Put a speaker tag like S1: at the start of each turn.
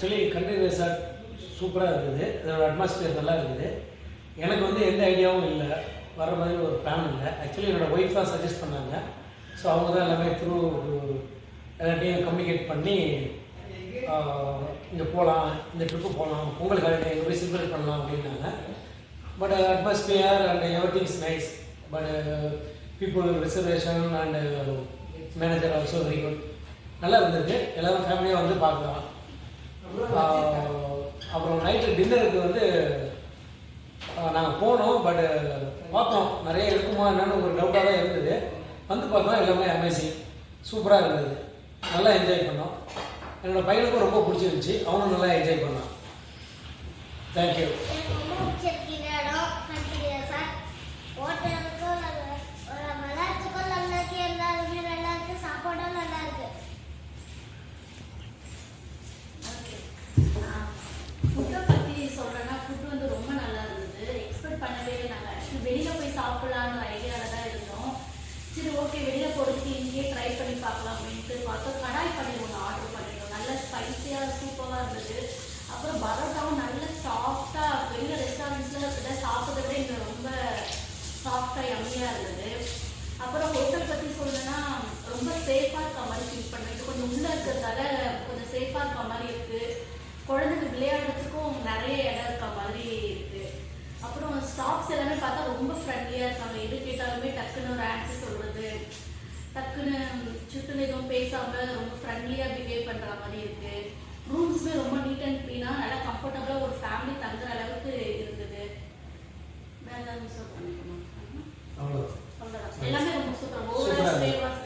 S1: Actually country resort சூப்பராக இருக்குது, அதோட அட்மாஸ்பியர் நல்லா இருக்குது. எனக்கு வந்து எந்த ஐடியாவும் இல்லை, வர மாதிரி ஒரு பிளான் இல்லை. ஆக்சுவலி என்னோடய ஒய்ஃப் தான் சஜஸ்ட் பண்ணாங்க. ஸோ அவங்க தான் எல்லாமே த்ரூ எல்லாத்தையும் கம்யூனிகேட் பண்ணி இங்கே போகலாம், இந்த ட்ரிப்பு போகலாம், பொங்கல் காலையில் எங்கே போய் செலிப்ரேட் பண்ணலாம் அப்படின்னாங்க. But atmosphere and every thing is nice. But people reservation and manager also very good. நல்லா இருந்திருக்கு. எல்லோரும் ஃபேமிலியாக வந்து பார்க்கலாம். அப்புறம் நைட்டு டின்னருக்கு வந்து நாங்கள் போனோம். பட் பார்த்தோம் நிறைய இருக்குமா என்னன்னு ஒரு டவுட்டாக தான் இருந்தது. வந்து பார்த்தோம் எல்லாமே அமேசிங், சூப்பராக இருந்தது. நல்லா என்ஜாய் பண்ணோம். என்னோடய பையனுக்கும் ரொம்ப பிடிச்சிருந்துச்சி, அவனும் நல்லா என்ஜாய் பண்ணான். தேங்க்யூ.
S2: வெளியில் போய் சாப்பிட்லான்னு ஐடியாவில் தான் இருந்தோம். சரி ஓகே வெளியில் போகிறதுக்கு இங்கேயே ட்ரை பண்ணி பார்க்கலாம் அப்படின்ட்டு பார்த்தோம். கடாய் பன்னீர் ஒன்று ஆர்டர் பண்ணிட்டோம். நல்ல ஸ்பைஸியாக சூப்பராக இருந்தது. அப்புறம் பரோட்டாவும் நல்ல சாஃப்டாக, வெளியில் ரெஸ்டாரண்ட்ஸில் இதை சாப்பிட்றத விட இங்கே ரொம்ப சாஃப்டாக யம்மியாக இருந்தது. அப்புறம் ஹோட்டல் பற்றி சொல்லணுன்னா ரொம்ப சேஃபாக இருக்க மாதிரி ஃபீல் பண்ணுறது. கொஞ்சம் உள்ளே இருக்கிறதால கொஞ்சம் சேஃபாக இருக்க மாதிரி இருக்குது. குழந்தைங்க விளையாடுறதுக்கும் நிறைய இடம் இருக்க மாதிரி இருக்குது. அப்புறம் ஸ்டாஃப்ஸ் எல்லாமே பார்த்தா ரொம்ப ஃப்ரெண்ட்லியாக இருக்காங்க. எது கேட்டாலுமே டக்குன்னு ஒரு ஆன்சர் சொல்கிறது, டக்குன்னு சுட்டுன்னு எதுவும் பேசாமல் ரொம்ப ஃப்ரெண்ட்லியாக பிஹேவ் பண்ணுற மாதிரி இருக்குது. ரூம்ஸுமே ரொம்ப நீட் அண்ட் க்ளீனாக நல்லா கம்ஃபர்டபுளாக ஒரு ஃபேமிலி தங்குற அளவுக்கு இருந்தது. வேறு ஏதாவது மிஸ் பண்ணிக்கணும்? அவ்வளோதான், எல்லாமே ரொம்ப சூப்பராக. Overall stay was